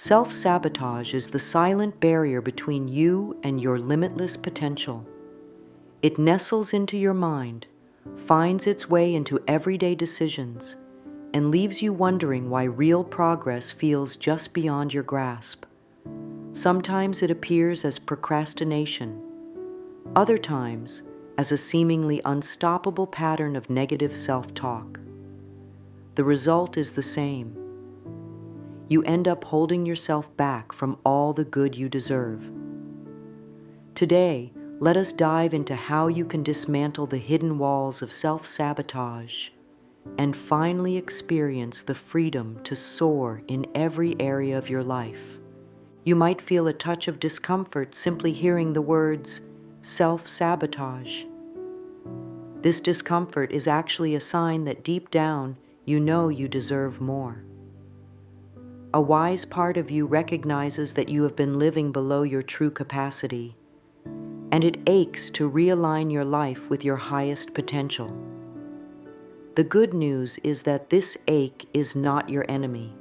Self-sabotage is the silent barrier between you and your limitless potential. It nestles into your mind, finds its way into everyday decisions, and leaves you wondering why real progress feels just beyond your grasp. Sometimes it appears as procrastination, other times as a seemingly unstoppable pattern of negative self-talk. The result is the same. You end up holding yourself back from all the good you deserve. Today, let us dive into how you can dismantle the hidden walls of self-sabotage and finally experience the freedom to soar in every area of your life. You might feel a touch of discomfort simply hearing the words self-sabotage. This discomfort is actually a sign that deep down you know you deserve more. A wise part of you recognizes that you have been living below your true capacity, and it aches to realign your life with your highest potential. The good news is that this ache is not your enemy.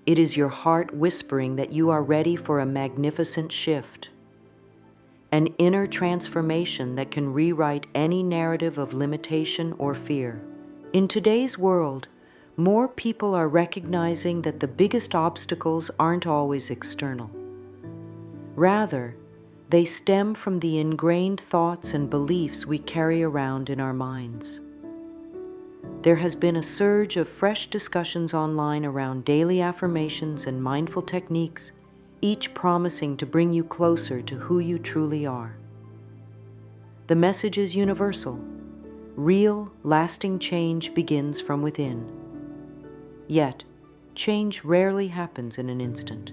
It is your heart whispering that you are ready for a magnificent shift, an inner transformation that can rewrite any narrative of limitation or fear. In today's world, more people are recognizing that the biggest obstacles aren't always external. Rather, they stem from the ingrained thoughts and beliefs we carry around in our minds. There has been a surge of fresh discussions online around daily affirmations and mindful techniques, each promising to bring you closer to who you truly are. The message is universal. Real, lasting change begins from within. Yet, change rarely happens in an instant.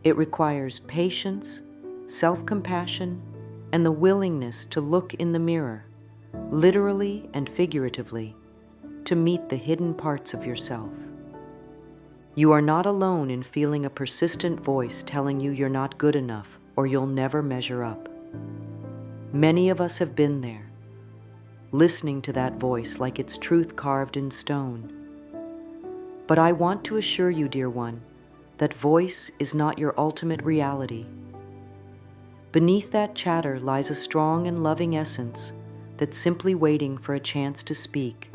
It requires patience, self-compassion, and the willingness to look in the mirror, literally and figuratively, to meet the hidden parts of yourself. You are not alone in feeling a persistent voice telling you you're not good enough or you'll never measure up. Many of us have been there, listening to that voice like it's truth carved in stone. But I want to assure you, dear one, that voice is not your ultimate reality. Beneath that chatter lies a strong and loving essence that's simply waiting for a chance to speak.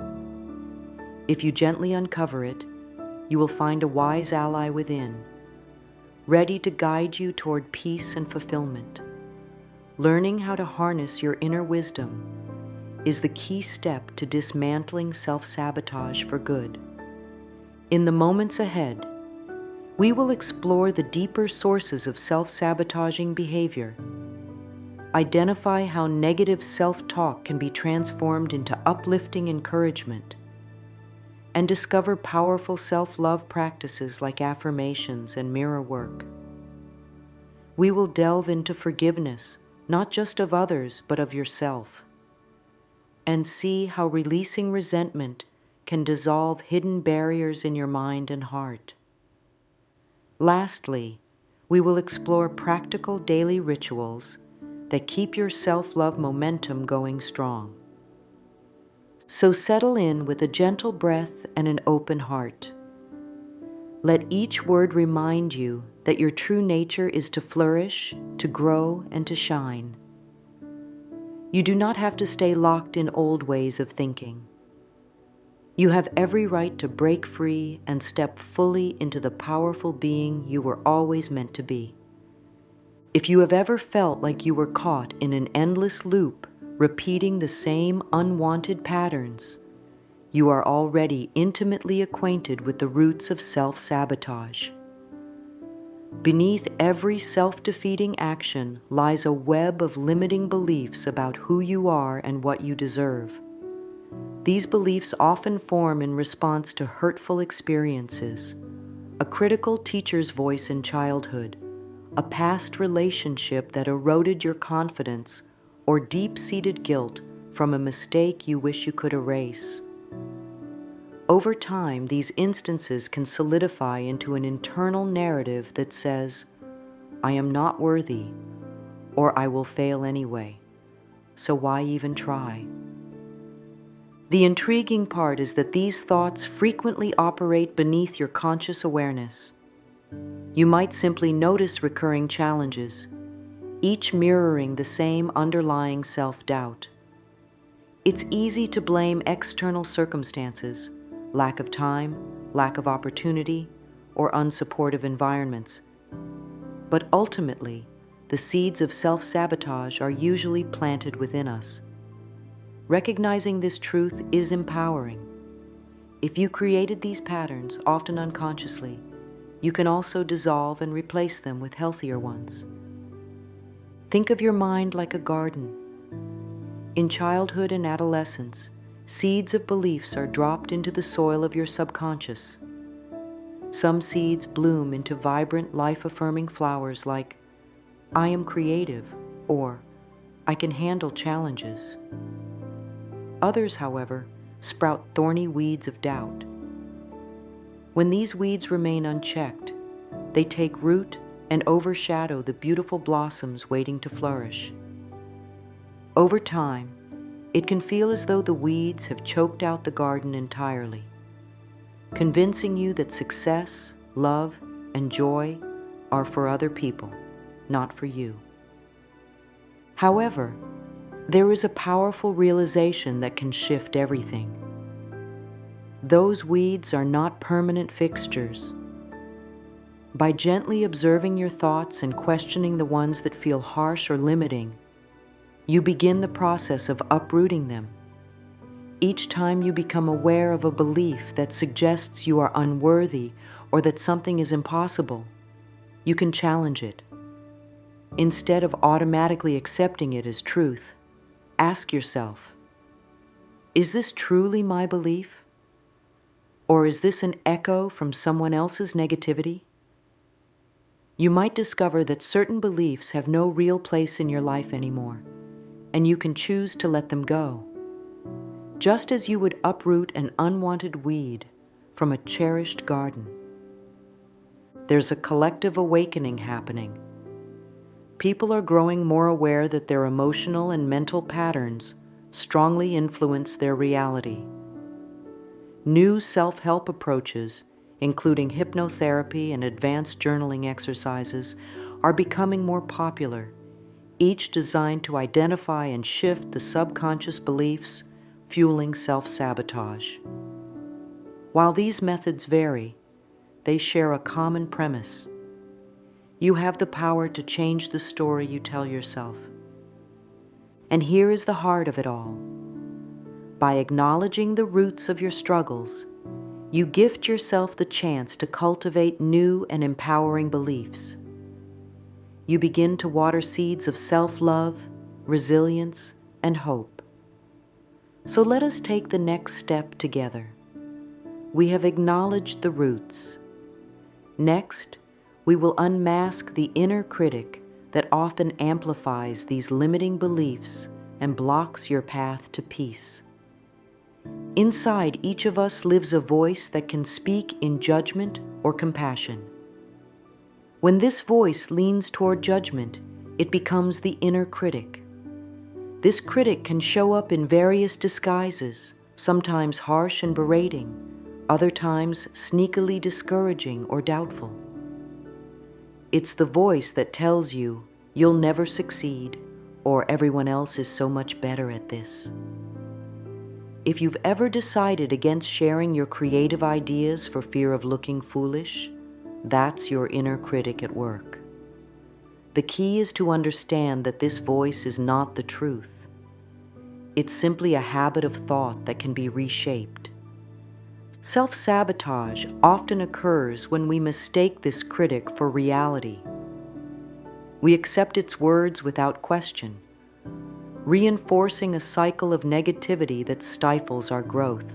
If you gently uncover it, you will find a wise ally within, ready to guide you toward peace and fulfillment. Learning how to harness your inner wisdom is the key step to dismantling self-sabotage for good. In the moments ahead, we will explore the deeper sources of self-sabotaging behavior, identify how negative self-talk can be transformed into uplifting encouragement, and discover powerful self-love practices like affirmations and mirror work. We will delve into forgiveness, not just of others, but of yourself, and see how releasing resentment can dissolve hidden barriers in your mind and heart. Lastly, we will explore practical daily rituals that keep your self-love momentum going strong. So settle in with a gentle breath and an open heart. Let each word remind you that your true nature is to flourish, to grow, and to shine. You do not have to stay locked in old ways of thinking. You have every right to break free and step fully into the powerful being you were always meant to be. If you have ever felt like you were caught in an endless loop, repeating the same unwanted patterns, you are already intimately acquainted with the roots of self-sabotage. Beneath every self-defeating action lies a web of limiting beliefs about who you are and what you deserve. These beliefs often form in response to hurtful experiences, a critical teacher's voice in childhood, a past relationship that eroded your confidence, or deep-seated guilt from a mistake you wish you could erase. Over time, these instances can solidify into an internal narrative that says, "I am not worthy," or "I will fail anyway, so why even try?" The intriguing part is that these thoughts frequently operate beneath your conscious awareness. You might simply notice recurring challenges, each mirroring the same underlying self-doubt. It's easy to blame external circumstances, lack of time, lack of opportunity, or unsupportive environments. But ultimately, the seeds of self-sabotage are usually planted within us. Recognizing this truth is empowering. If you created these patterns, often unconsciously, you can also dissolve and replace them with healthier ones. Think of your mind like a garden. In childhood and adolescence, seeds of beliefs are dropped into the soil of your subconscious. Some seeds bloom into vibrant, life-affirming flowers like, "I am creative," or "I can handle challenges." Others, however, sprout thorny weeds of doubt. When these weeds remain unchecked, they take root and overshadow the beautiful blossoms waiting to flourish. Over time, it can feel as though the weeds have choked out the garden entirely, convincing you that success, love, and joy are for other people, not for you. However, there is a powerful realization that can shift everything. Those weeds are not permanent fixtures. By gently observing your thoughts and questioning the ones that feel harsh or limiting, you begin the process of uprooting them. Each time you become aware of a belief that suggests you are unworthy or that something is impossible, you can challenge it. Instead of automatically accepting it as truth, ask yourself, is this truly my belief? Or is this an echo from someone else's negativity? You might discover that certain beliefs have no real place in your life anymore, and you can choose to let them go. Just as you would uproot an unwanted weed from a cherished garden. There's a collective awakening happening. People are growing more aware that their emotional and mental patterns strongly influence their reality. New self-help approaches, including hypnotherapy and advanced journaling exercises, are becoming more popular, each designed to identify and shift the subconscious beliefs fueling self-sabotage. While these methods vary, they share a common premise. You have the power to change the story you tell yourself. And here is the heart of it all. By acknowledging the roots of your struggles, you gift yourself the chance to cultivate new and empowering beliefs. You begin to water seeds of self-love, resilience, and hope. So let us take the next step together. We have acknowledged the roots. Next, we will unmask the inner critic that often amplifies these limiting beliefs and blocks your path to peace. Inside each of us lives a voice that can speak in judgment or compassion. When this voice leans toward judgment, it becomes the inner critic. This critic can show up in various disguises, sometimes harsh and berating, other times sneakily discouraging or doubtful. It's the voice that tells you you'll never succeed or everyone else is so much better at this. If you've ever decided against sharing your creative ideas for fear of looking foolish, that's your inner critic at work. The key is to understand that this voice is not the truth. It's simply a habit of thought that can be reshaped. Self-sabotage often occurs when we mistake this critic for reality. We accept its words without question, reinforcing a cycle of negativity that stifles our growth.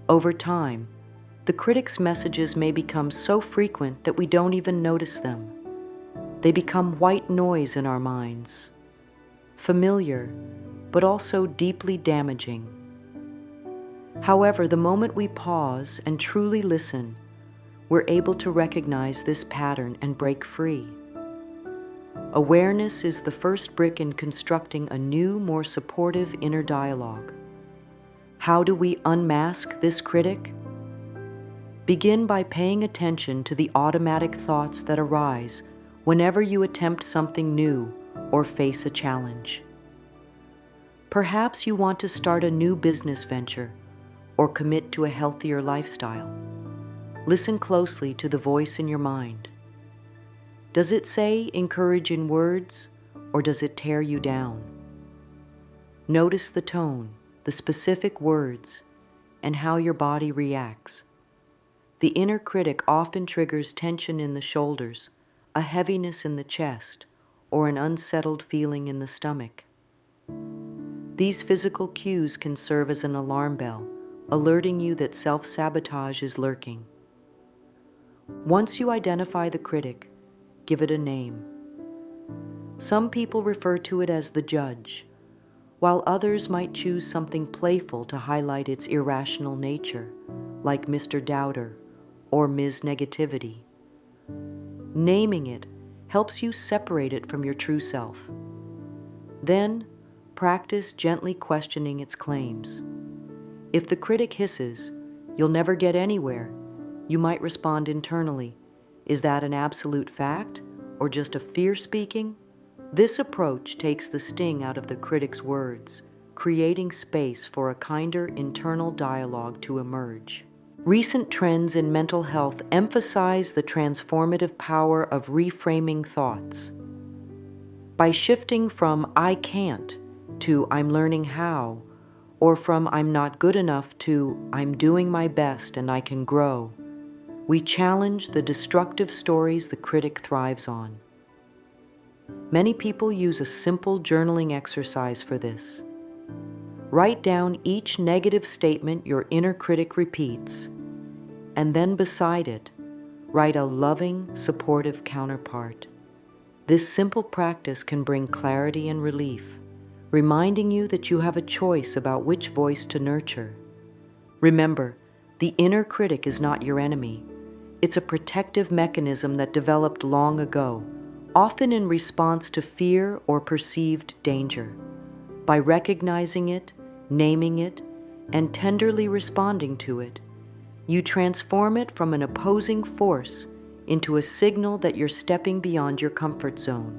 Over time, the critic's messages may become so frequent that we don't even notice them. They become white noise in our minds, familiar, but also deeply damaging. However, the moment we pause and truly listen, we're able to recognize this pattern and break free. Awareness is the first brick in constructing a new, more supportive inner dialogue. How do we unmask this critic? Begin by paying attention to the automatic thoughts that arise whenever you attempt something new or face a challenge. Perhaps you want to start a new business venture or commit to a healthier lifestyle. Listen closely to the voice in your mind. Does it say encouraging words, or does it tear you down? Notice the tone, the specific words, and how your body reacts. The inner critic often triggers tension in the shoulders, a heaviness in the chest, or an unsettled feeling in the stomach. These physical cues can serve as an alarm bell, alerting you that self-sabotage is lurking. Once you identify the critic, give it a name. Some people refer to it as the judge, while others might choose something playful to highlight its irrational nature, like Mr. Doubter or Ms. Negativity. Naming it helps you separate it from your true self. Then, practice gently questioning its claims. If the critic hisses, "You'll never get anywhere," you might respond internally, "Is that an absolute fact, or just a fear speaking?" This approach takes the sting out of the critic's words, creating space for a kinder internal dialogue to emerge. Recent trends in mental health emphasize the transformative power of reframing thoughts. By shifting from "I can't" to "I'm learning how," or from "I'm not good enough" to "I'm doing my best and I can grow," we challenge the destructive stories the critic thrives on. Many people use a simple journaling exercise for this. Write down each negative statement your inner critic repeats, and then beside it, write a loving, supportive counterpart. This simple practice can bring clarity and relief, reminding you that you have a choice about which voice to nurture. Remember, the inner critic is not your enemy. It's a protective mechanism that developed long ago, often in response to fear or perceived danger. By recognizing it, naming it, and tenderly responding to it, you transform it from an opposing force into a signal that you're stepping beyond your comfort zone.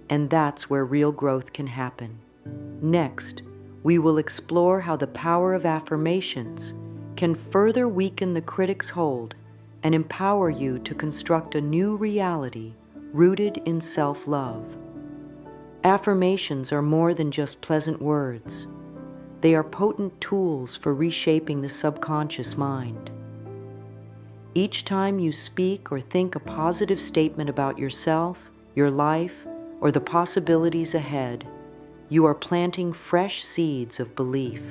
And that's where real growth can happen. Next, we will explore how the power of affirmations can further weaken the critic's hold and empower you to construct a new reality rooted in self-love. Affirmations are more than just pleasant words. They are potent tools for reshaping the subconscious mind. Each time you speak or think a positive statement about yourself, your life, or the possibilities ahead, you are planting fresh seeds of belief.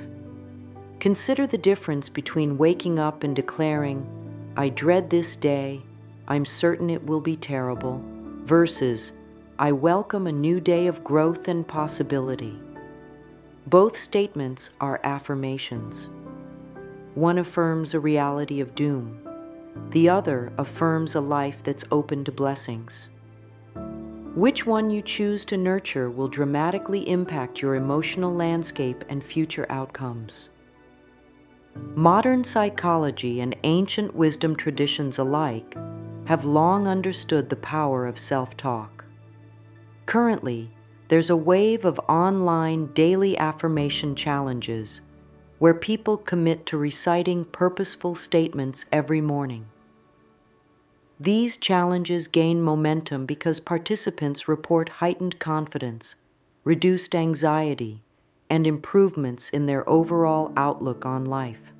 Consider the difference between waking up and declaring, "I dread this day, I'm certain it will be terrible," versus, "I welcome a new day of growth and possibility." Both statements are affirmations. One affirms a reality of doom. The other affirms a life that's open to blessings. Which one you choose to nurture will dramatically impact your emotional landscape and future outcomes. Modern psychology and ancient wisdom traditions alike have long understood the power of self-talk. Currently, there's a wave of online daily affirmation challenges where people commit to reciting purposeful statements every morning. These challenges gain momentum because participants report heightened confidence, reduced anxiety, and improvements in their overall outlook on life.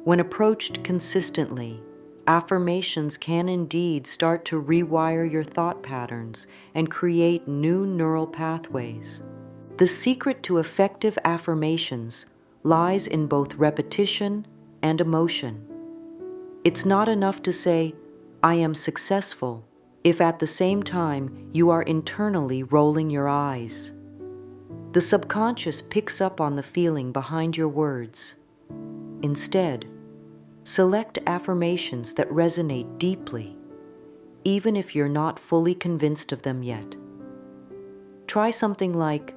When approached consistently, affirmations can indeed start to rewire your thought patterns and create new neural pathways. The secret to effective affirmations lies in both repetition and emotion. It's not enough to say, "I am successful," if at the same time you are internally rolling your eyes. The subconscious picks up on the feeling behind your words. Instead, select affirmations that resonate deeply, even if you're not fully convinced of them yet. Try something like,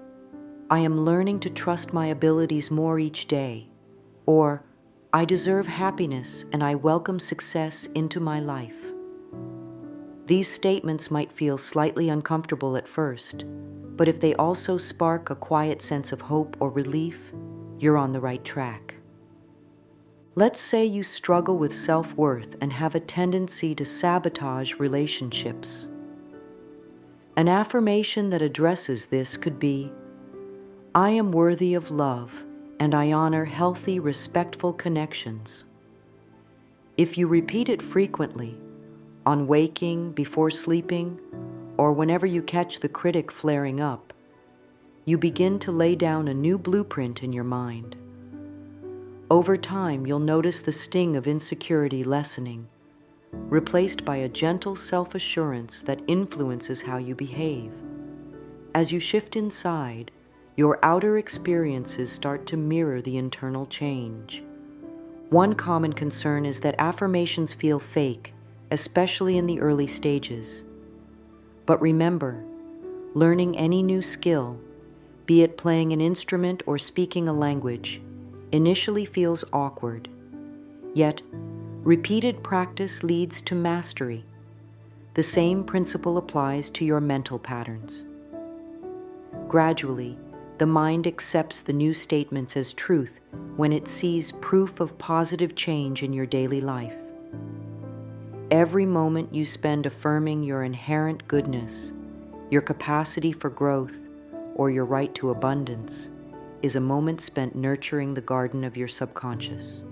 "I am learning to trust my abilities more each day," or I deserve happiness and I welcome success into my life. These statements might feel slightly uncomfortable at first, but if they also spark a quiet sense of hope or relief, you're on the right track. Let's say you struggle with self-worth and have a tendency to sabotage relationships. An affirmation that addresses this could be, I am worthy of love and I honor healthy, respectful connections. If you repeat it frequently, on waking, before sleeping, or whenever you catch the critic flaring up, you begin to lay down a new blueprint in your mind. Over time, you'll notice the sting of insecurity lessening, replaced by a gentle self-assurance that influences how you behave. As you shift inside, your outer experiences start to mirror the internal change. One common concern is that affirmations feel fake, especially in the early stages. But remember, learning any new skill, be it playing an instrument or speaking a language, initially feels awkward. Yet, repeated practice leads to mastery. The same principle applies to your mental patterns. Gradually, the mind accepts the new statements as truth when it sees proof of positive change in your daily life. Every moment you spend affirming your inherent goodness, your capacity for growth, or your right to abundance is a moment spent nurturing the garden of your subconscious.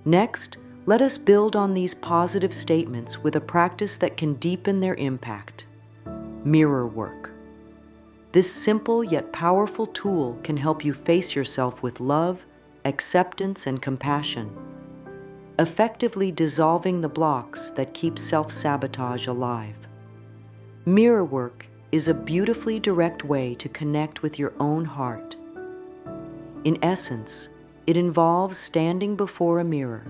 Next, let us build on these positive statements with a practice that can deepen their impact: mirror work. This simple yet powerful tool can help you face yourself with love, acceptance, and compassion, effectively dissolving the blocks that keep self-sabotage alive. Mirror work is a beautifully direct way to connect with your own heart. In essence, it involves standing before a mirror,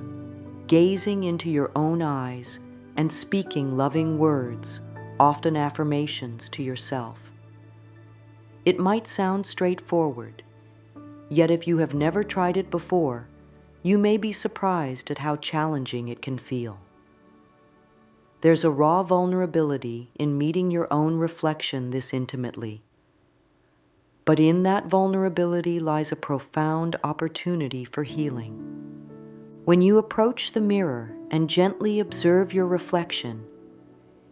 gazing into your own eyes, and speaking loving words, often affirmations, to yourself. It might sound straightforward, yet if you have never tried it before, you may be surprised at how challenging it can feel. There's a raw vulnerability in meeting your own reflection this intimately. But in that vulnerability lies a profound opportunity for healing. When you approach the mirror and gently observe your reflection,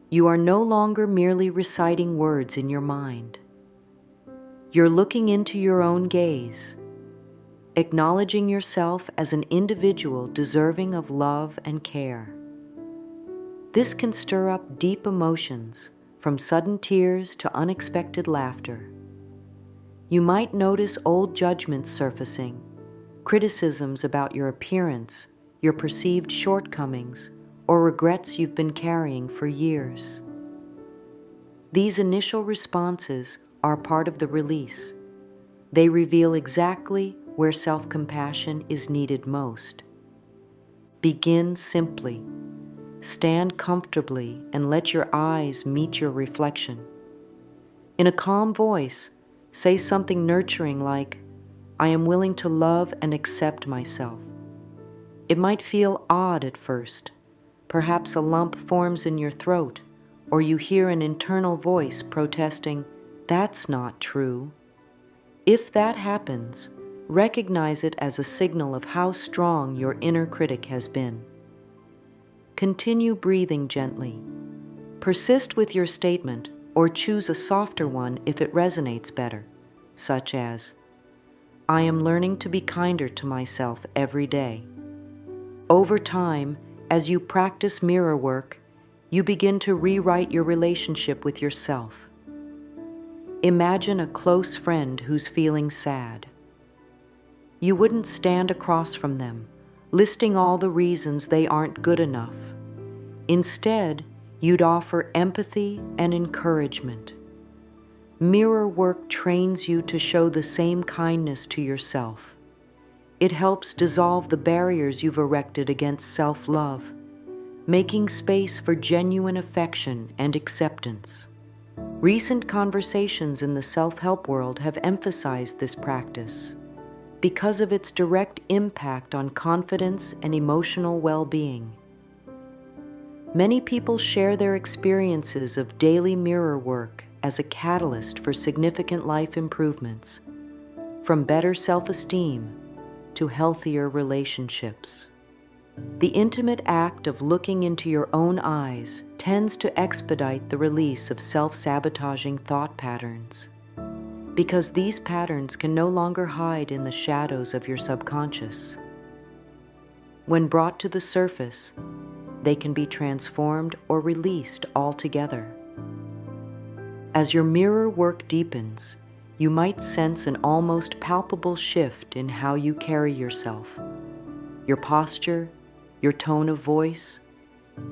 you are no longer merely reciting words in your mind. You're looking into your own gaze, acknowledging yourself as an individual deserving of love and care. This can stir up deep emotions, from sudden tears to unexpected laughter. You might notice old judgments surfacing, criticisms about your appearance, your perceived shortcomings, or regrets you've been carrying for years. These initial responses are part of the release. They reveal exactly where self-compassion is needed most. Begin simply. Stand comfortably and let your eyes meet your reflection. In a calm voice, say something nurturing like, I am willing to love and accept myself. It might feel odd at first. Perhaps a lump forms in your throat, or you hear an internal voice protesting, that's not true. If that happens, recognize it as a signal of how strong your inner critic has been. Continue breathing gently. Persist with your statement, or choose a softer one if it resonates better, such as, I am learning to be kinder to myself every day. Over time, as you practice mirror work, you begin to rewrite your relationship with yourself. Imagine a close friend who's feeling sad. You wouldn't stand across from them, listing all the reasons they aren't good enough. Instead, you'd offer empathy and encouragement. Mirror work trains you to show the same kindness to yourself. It helps dissolve the barriers you've erected against self-love, making space for genuine affection and acceptance. Recent conversations in the self-help world have emphasized this practice because of its direct impact on confidence and emotional well-being. Many people share their experiences of daily mirror work as a catalyst for significant life improvements, from better self-esteem to healthier relationships. The intimate act of looking into your own eyes tends to expedite the release of self-sabotaging thought patterns, because these patterns can no longer hide in the shadows of your subconscious. When brought to the surface, they can be transformed or released altogether. As your mirror work deepens, you might sense an almost palpable shift in how you carry yourself, your posture, your tone of voice,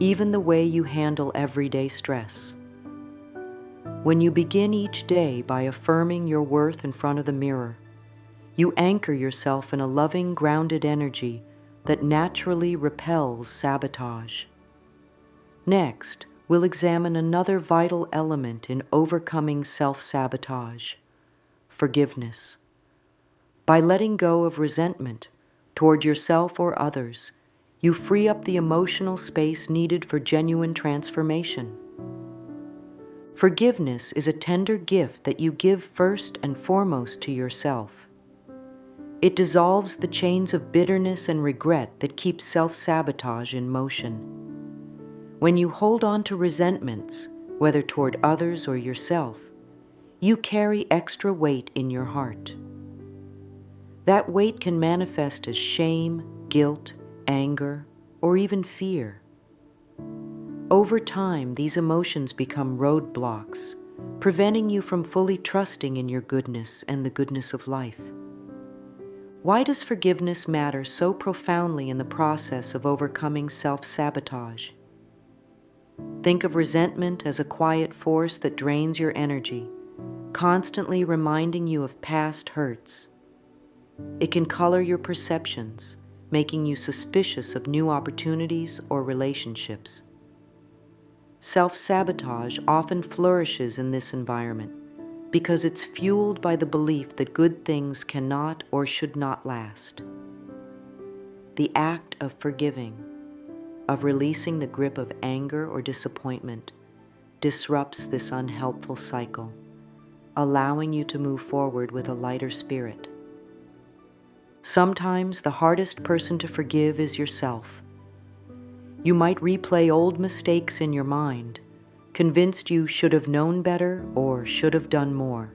even the way you handle everyday stress. When you begin each day by affirming your worth in front of the mirror, you anchor yourself in a loving, grounded energy that naturally repels sabotage. Next, we'll examine another vital element in overcoming self-sabotage: forgiveness. By letting go of resentment toward yourself or others, you free up the emotional space needed for genuine transformation. Forgiveness is a tender gift that you give first and foremost to yourself. It dissolves the chains of bitterness and regret that keep self-sabotage in motion. When you hold on to resentments, whether toward others or yourself, you carry extra weight in your heart. That weight can manifest as shame, guilt, anger, or even fear. Over time, these emotions become roadblocks, preventing you from fully trusting in your goodness and the goodness of life. Why does forgiveness matter so profoundly in the process of overcoming self-sabotage? Think of resentment as a quiet force that drains your energy, constantly reminding you of past hurts. It can color your perceptions, making you suspicious of new opportunities or relationships. Self-sabotage often flourishes in this environment because it's fueled by the belief that good things cannot or should not last. The act of forgiving, of releasing the grip of anger or disappointment, disrupts this unhelpful cycle, allowing you to move forward with a lighter spirit. Sometimes the hardest person to forgive is yourself. You might replay old mistakes in your mind, convinced you should have known better or should have done more.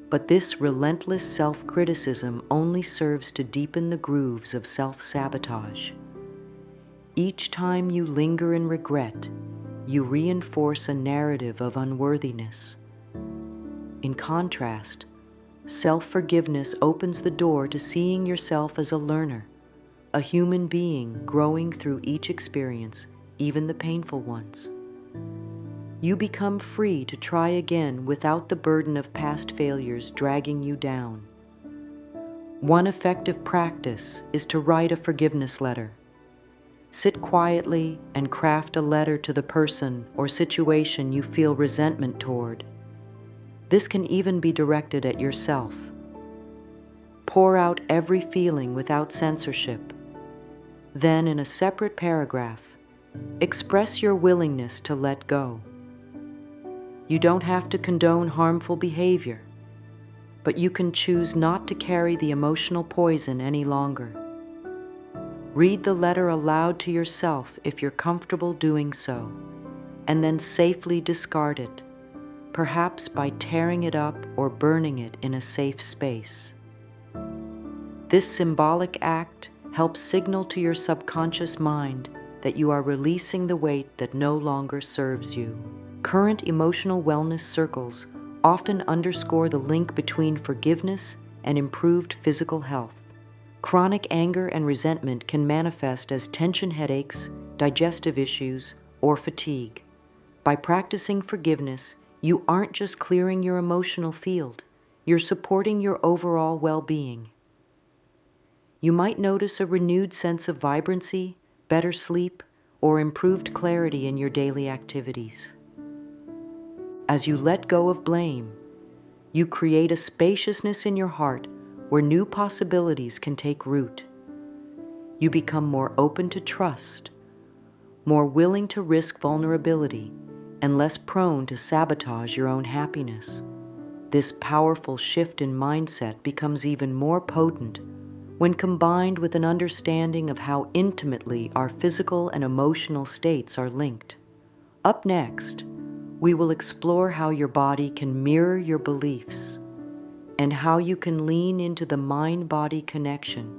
But this relentless self-criticism only serves to deepen the grooves of self-sabotage. Each time you linger in regret, you reinforce a narrative of unworthiness. In contrast, self-forgiveness opens the door to seeing yourself as a learner, a human being growing through each experience, even the painful ones. You become free to try again without the burden of past failures dragging you down. One effective practice is to write a forgiveness letter. Sit quietly and craft a letter to the person or situation you feel resentment toward. This can even be directed at yourself. Pour out every feeling without censorship. Then, in a separate paragraph, express your willingness to let go. You don't have to condone harmful behavior, but you can choose not to carry the emotional poison any longer. Read the letter aloud to yourself if you're comfortable doing so, and then safely discard it, perhaps by tearing it up or burning it in a safe space. This symbolic act helps signal to your subconscious mind that you are releasing the weight that no longer serves you. Current emotional wellness circles often underscore the link between forgiveness and improved physical health. Chronic anger and resentment can manifest as tension headaches, digestive issues, or fatigue. By practicing forgiveness, you aren't just clearing your emotional field, you're supporting your overall well-being. You might notice a renewed sense of vibrancy, better sleep, or improved clarity in your daily activities. As you let go of blame, you create a spaciousness in your heart where new possibilities can take root. You become more open to trust, more willing to risk vulnerability, and less prone to sabotage your own happiness. This powerful shift in mindset becomes even more potent when combined with an understanding of how intimately our physical and emotional states are linked. Up next, we will explore how your body can mirror your beliefs and how you can lean into the mind-body connection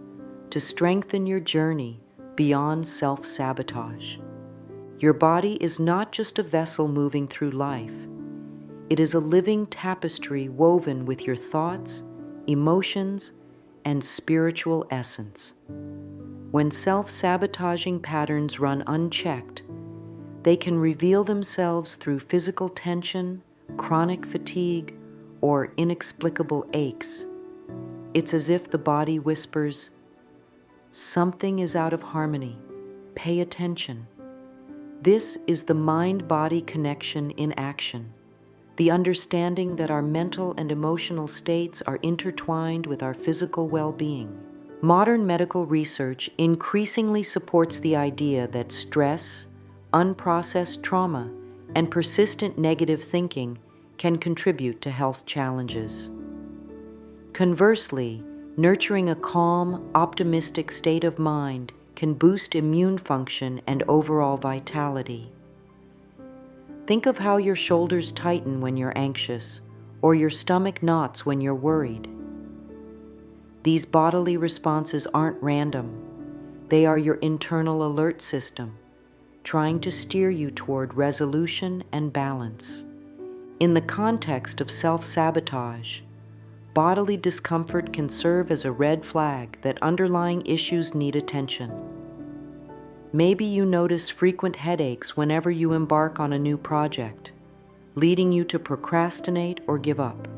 to strengthen your journey beyond self-sabotage. Your body is not just a vessel moving through life. It is a living tapestry woven with your thoughts, emotions, and spiritual essence. When self-sabotaging patterns run unchecked, they can reveal themselves through physical tension, chronic fatigue, or inexplicable aches. It's as if the body whispers, "Something is out of harmony. Pay attention." This is the mind-body connection in action. The understanding that our mental and emotional states are intertwined with our physical well-being. Modern medical research increasingly supports the idea that stress, unprocessed trauma, and persistent negative thinking can contribute to health challenges. Conversely, nurturing a calm, optimistic state of mind can boost immune function and overall vitality. Think of how your shoulders tighten when you're anxious, or your stomach knots when you're worried. These bodily responses aren't random. They are your internal alert system, trying to steer you toward resolution and balance. In the context of self-sabotage, bodily discomfort can serve as a red flag that underlying issues need attention. Maybe you notice frequent headaches whenever you embark on a new project, leading you to procrastinate or give up.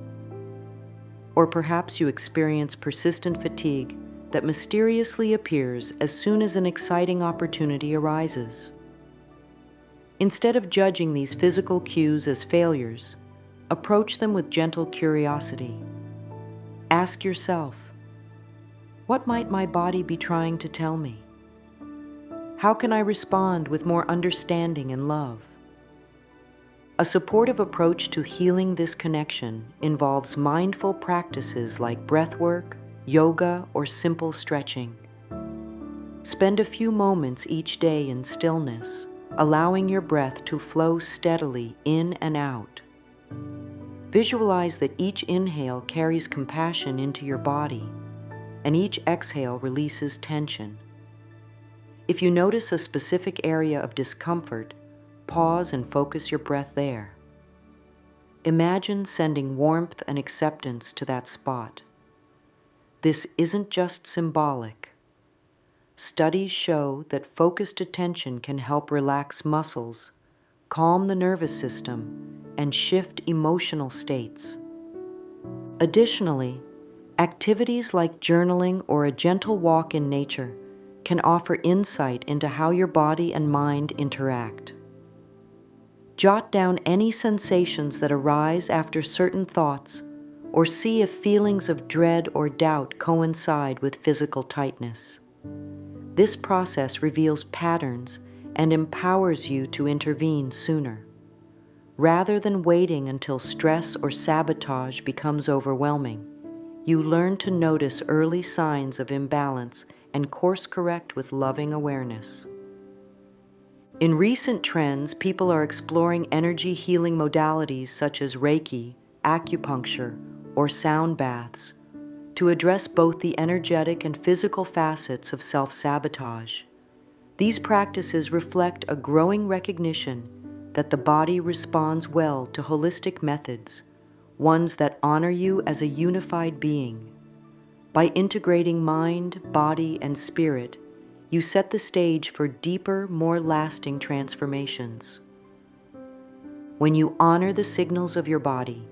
Or perhaps you experience persistent fatigue that mysteriously appears as soon as an exciting opportunity arises. Instead of judging these physical cues as failures, approach them with gentle curiosity. Ask yourself, what might my body be trying to tell me? How can I respond with more understanding and love? A supportive approach to healing this connection involves mindful practices like breathwork, yoga, or simple stretching. Spend a few moments each day in stillness, allowing your breath to flow steadily in and out. Visualize that each inhale carries compassion into your body, and each exhale releases tension. If you notice a specific area of discomfort, pause and focus your breath there. Imagine sending warmth and acceptance to that spot. This isn't just symbolic. Studies show that focused attention can help relax muscles, calm the nervous system, and shift emotional states. Additionally, activities like journaling or a gentle walk in nature can offer insight into how your body and mind interact. Jot down any sensations that arise after certain thoughts, or see if feelings of dread or doubt coincide with physical tightness. This process reveals patterns and empowers you to intervene sooner. Rather than waiting until stress or sabotage becomes overwhelming, you learn to notice early signs of imbalance and course correct with loving awareness. In recent trends, people are exploring energy healing modalities such as Reiki, acupuncture, or sound baths to address both the energetic and physical facets of self-sabotage. These practices reflect a growing recognition that the body responds well to holistic methods, ones that honor you as a unified being. By integrating mind, body, and spirit, you set the stage for deeper, more lasting transformations. When you honor the signals of your body,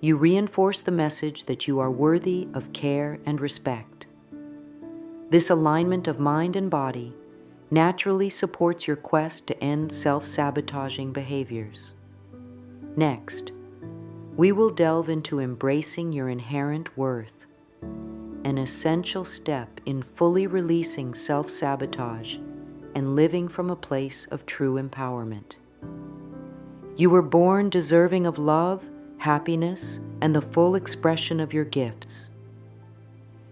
you reinforce the message that you are worthy of care and respect. This alignment of mind and body naturally supports your quest to end self-sabotaging behaviors. Next, we will delve into embracing your inherent worth. an essential step in fully releasing self-sabotage and living from a place of true empowerment. You were born deserving of love, happiness, and the full expression of your gifts.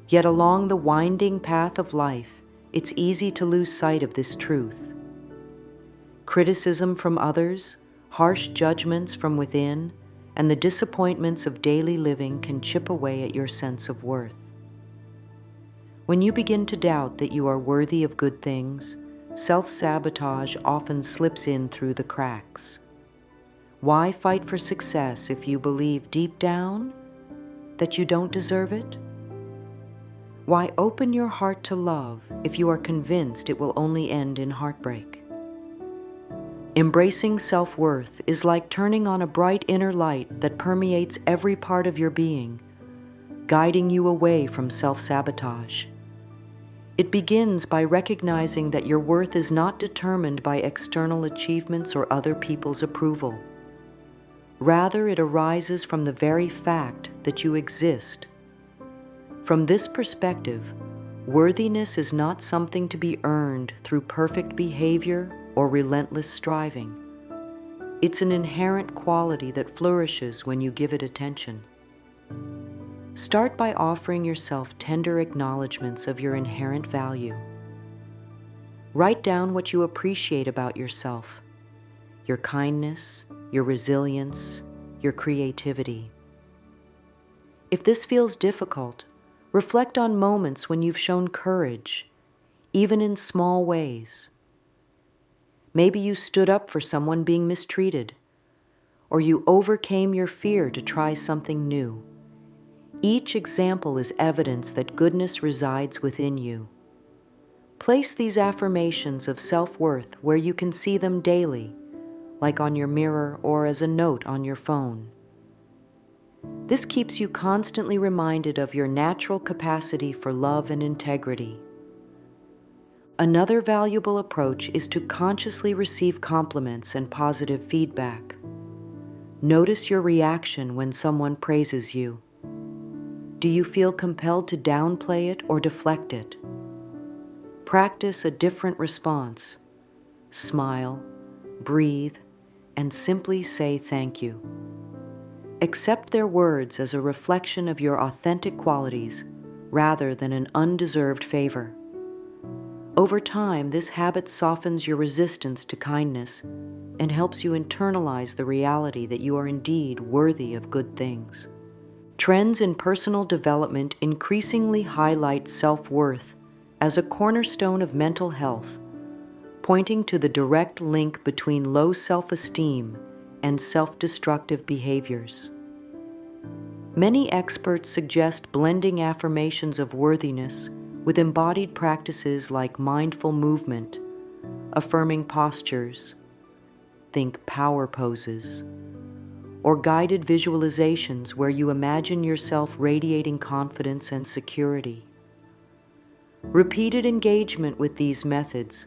Yet along the winding path of life, it's easy to lose sight of this truth. Criticism from others, harsh judgments from within, and the disappointments of daily living can chip away at your sense of worth. When you begin to doubt that you are worthy of good things, self-sabotage often slips in through the cracks. Why fight for success if you believe deep down that you don't deserve it? Why open your heart to love if you are convinced it will only end in heartbreak? Embracing self-worth is like turning on a bright inner light that permeates every part of your being, guiding you away from self-sabotage. It begins by recognizing that your worth is not determined by external achievements or other people's approval. Rather, it arises from the very fact that you exist. From this perspective, worthiness is not something to be earned through perfect behavior or relentless striving. It's an inherent quality that flourishes when you give it attention. Start by offering yourself tender acknowledgments of your inherent value. Write down what you appreciate about yourself: your kindness, your resilience, your creativity. If this feels difficult, reflect on moments when you've shown courage, even in small ways. Maybe you stood up for someone being mistreated, or you overcame your fear to try something new. Each example is evidence that goodness resides within you. Place these affirmations of self-worth where you can see them daily, like on your mirror or as a note on your phone. This keeps you constantly reminded of your natural capacity for love and integrity. Another valuable approach is to consciously receive compliments and positive feedback. Notice your reaction when someone praises you. Do you feel compelled to downplay it or deflect it? Practice a different response. Smile, breathe, and simply say thank you. Accept their words as a reflection of your authentic qualities rather than an undeserved favor. Over time, this habit softens your resistance to kindness and helps you internalize the reality that you are indeed worthy of good things. Trends in personal development increasingly highlight self-worth as a cornerstone of mental health, pointing to the direct link between low self-esteem and self-destructive behaviors. Many experts suggest blending affirmations of worthiness with embodied practices like mindful movement, affirming postures, think power poses, or guided visualizations where you imagine yourself radiating confidence and security. Repeated engagement with these methods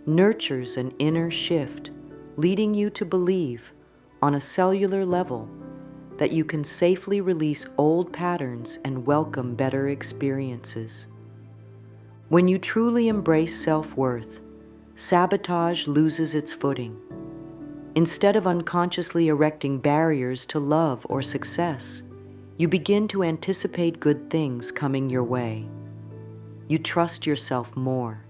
nurtures an inner shift, leading you to believe, on a cellular level, that you can safely release old patterns and welcome better experiences. When you truly embrace self-worth, sabotage loses its footing. Instead of unconsciously erecting barriers to love or success, you begin to anticipate good things coming your way. You trust yourself more,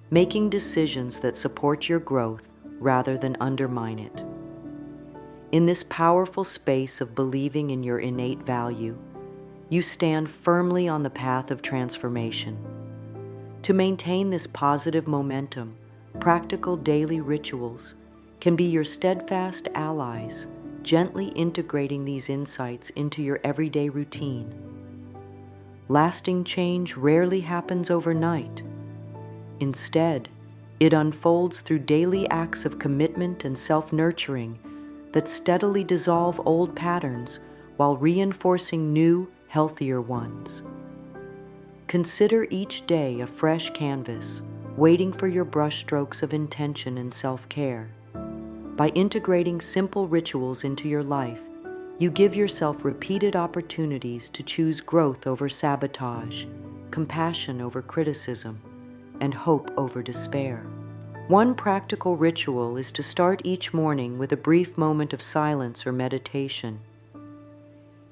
making decisions that support your growth rather than undermine it. In this powerful space of believing in your innate value, you stand firmly on the path of transformation. To maintain this positive momentum, practical daily rituals can be your steadfast allies, gently integrating these insights into your everyday routine. Lasting change rarely happens overnight. Instead, it unfolds through daily acts of commitment and self-nurturing that steadily dissolve old patterns while reinforcing new, healthier ones. Consider each day a fresh canvas, waiting for your brushstrokes of intention and self-care. By integrating simple rituals into your life, You give yourself repeated opportunities to choose growth over sabotage, compassion over criticism, and hope over despair. One practical ritual is to start each morning with a brief moment of silence or meditation.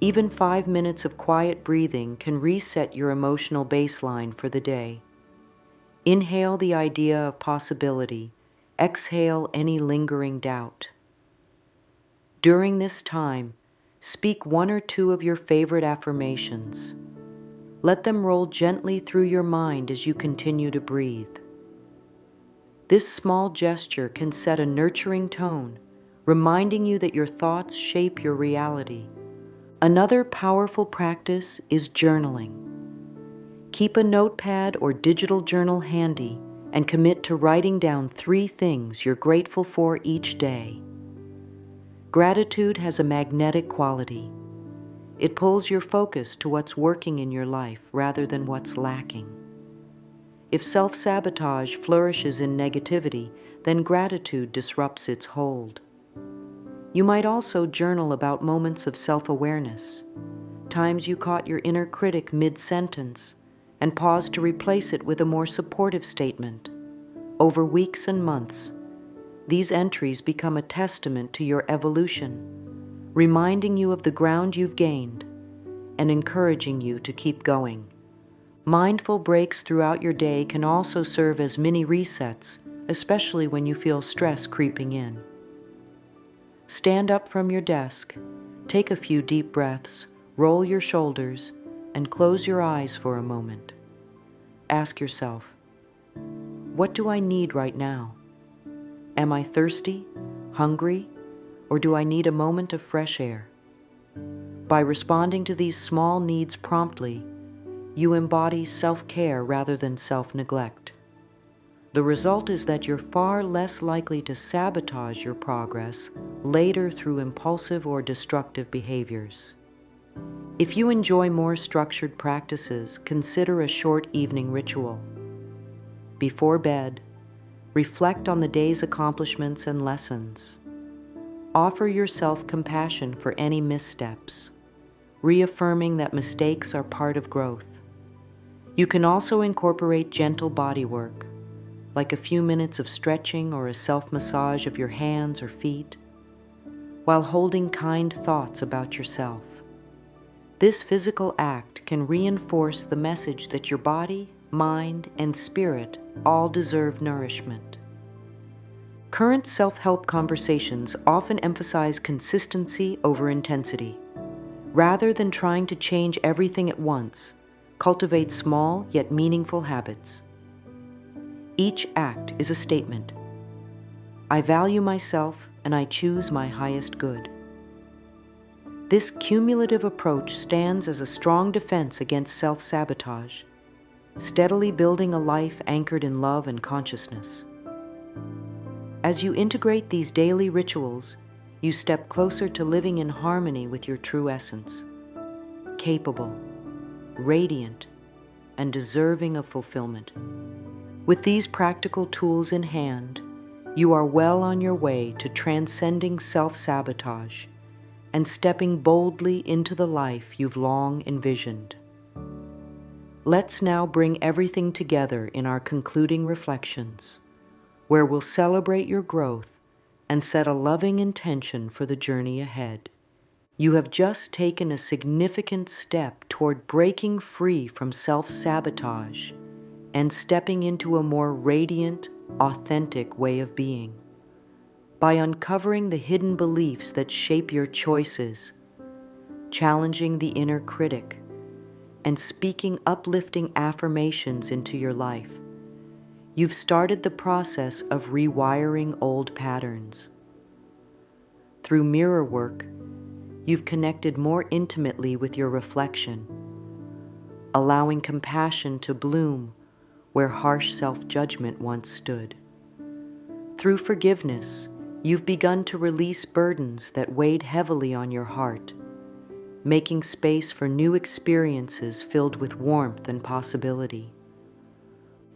Even 5 minutes of quiet breathing can reset your emotional baseline for the day. Inhale the idea of possibility. Exhale any lingering doubt. During this time, speak one or two of your favorite affirmations. Let them roll gently through your mind as you continue to breathe. This small gesture can set a nurturing tone, reminding you that your thoughts shape your reality. Another powerful practice is journaling. Keep a notepad or digital journal handy and commit to writing down 3 things you're grateful for each day. Gratitude has a magnetic quality. It pulls your focus to what's working in your life rather than what's lacking. If self-sabotage flourishes in negativity, then gratitude disrupts its hold. You might also journal about moments of self-awareness, times you caught your inner critic mid-sentence, and pause to replace it with a more supportive statement. Over weeks and months, these entries become a testament to your evolution, reminding you of the ground you've gained and encouraging you to keep going. Mindful breaks throughout your day can also serve as mini resets, especially when you feel stress creeping in. Stand up from your desk, take a few deep breaths, roll your shoulders, and close your eyes for a moment. Ask yourself, what do I need right now? Am I thirsty, hungry, or do I need a moment of fresh air? By responding to these small needs promptly, you embody self-care rather than self-neglect. The result is that you're far less likely to sabotage your progress later through impulsive or destructive behaviors. If you enjoy more structured practices, consider a short evening ritual. Before bed, reflect on the day's accomplishments and lessons. Offer yourself compassion for any missteps, reaffirming that mistakes are part of growth. You can also incorporate gentle body work, like a few minutes of stretching or a self-massage of your hands or feet, while holding kind thoughts about yourself. This physical act can reinforce the message that your body, mind, and spirit all deserve nourishment. Current self-help conversations often emphasize consistency over intensity. Rather than trying to change everything at once, cultivate small yet meaningful habits. Each act is a statement. I value myself and I choose my highest good. This cumulative approach stands as a strong defense against self-sabotage, steadily building a life anchored in love and consciousness. As you integrate these daily rituals, you step closer to living in harmony with your true essence, capable, radiant, and deserving of fulfillment. With these practical tools in hand, you are well on your way to transcending self-sabotage and stepping boldly into the life you've long envisioned. Let's now bring everything together in our concluding reflections, where we'll celebrate your growth and set a loving intention for the journey ahead. You have just taken a significant step toward breaking free from self-sabotage and stepping into a more radiant, authentic way of being. By uncovering the hidden beliefs that shape your choices, challenging the inner critic, and speaking uplifting affirmations into your life, you've started the process of rewiring old patterns. Through mirror work, you've connected more intimately with your reflection, allowing compassion to bloom where harsh self-judgment once stood. Through forgiveness, you've begun to release burdens that weighed heavily on your heart, making space for new experiences filled with warmth and possibility.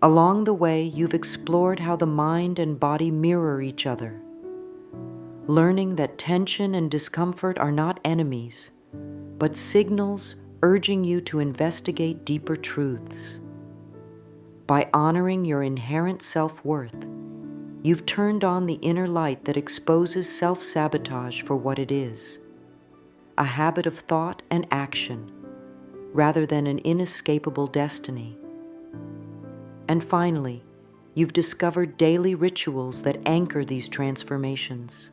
Along the way, you've explored how the mind and body mirror each other, learning that tension and discomfort are not enemies, but signals urging you to investigate deeper truths. By honoring your inherent self-worth, you've turned on the inner light that exposes self-sabotage for what it is, a habit of thought and action, rather than an inescapable destiny. And finally, you've discovered daily rituals that anchor these transformations,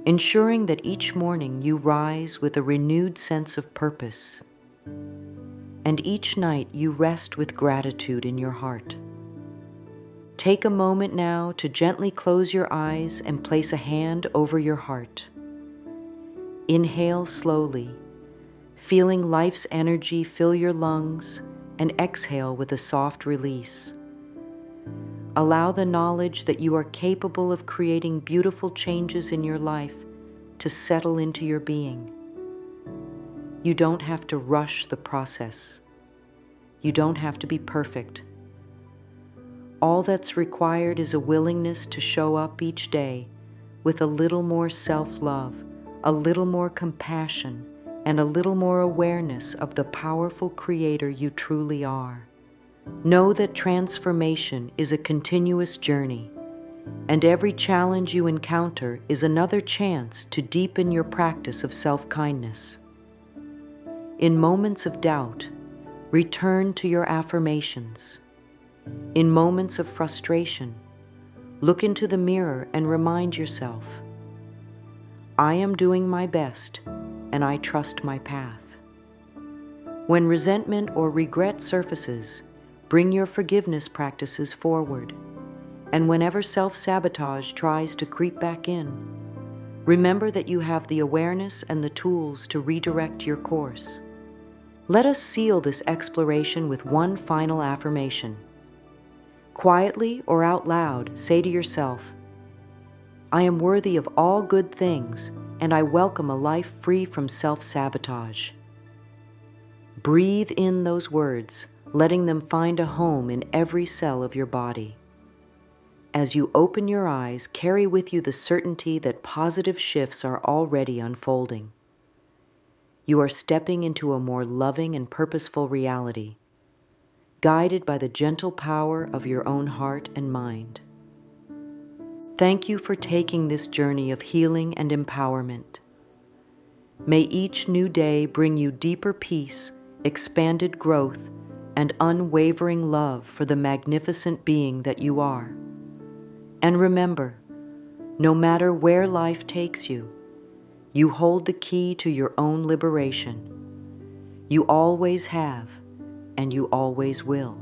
ensuring that each morning you rise with a renewed sense of purpose, and each night you rest with gratitude in your heart. Take a moment now to gently close your eyes and place a hand over your heart. Inhale slowly, feeling life's energy fill your lungs, and exhale with a soft release. Allow the knowledge that you are capable of creating beautiful changes in your life to settle into your being. You don't have to rush the process. You don't have to be perfect. All that's required is a willingness to show up each day with a little more self-love, a little more compassion, and a little more awareness of the powerful creator you truly are. Know that transformation is a continuous journey, and every challenge you encounter is another chance to deepen your practice of self-kindness. In moments of doubt, return to your affirmations. In moments of frustration, look into the mirror and remind yourself, I am doing my best, and I trust my path. When resentment or regret surfaces, bring your forgiveness practices forward. And whenever self-sabotage tries to creep back in, remember that you have the awareness and the tools to redirect your course. Let us seal this exploration with one final affirmation. Quietly or out loud, say to yourself, I am worthy of all good things, and I welcome a life free from self-sabotage. Breathe in those words, letting them find a home in every cell of your body. As you open your eyes, carry with you the certainty that positive shifts are already unfolding. You are stepping into a more loving and purposeful reality, guided by the gentle power of your own heart and mind. Thank you for taking this journey of healing and empowerment. May each new day bring you deeper peace, expanded growth, and unwavering love for the magnificent being that you are. And remember, no matter where life takes you, you hold the key to your own liberation. You always have, and you always will.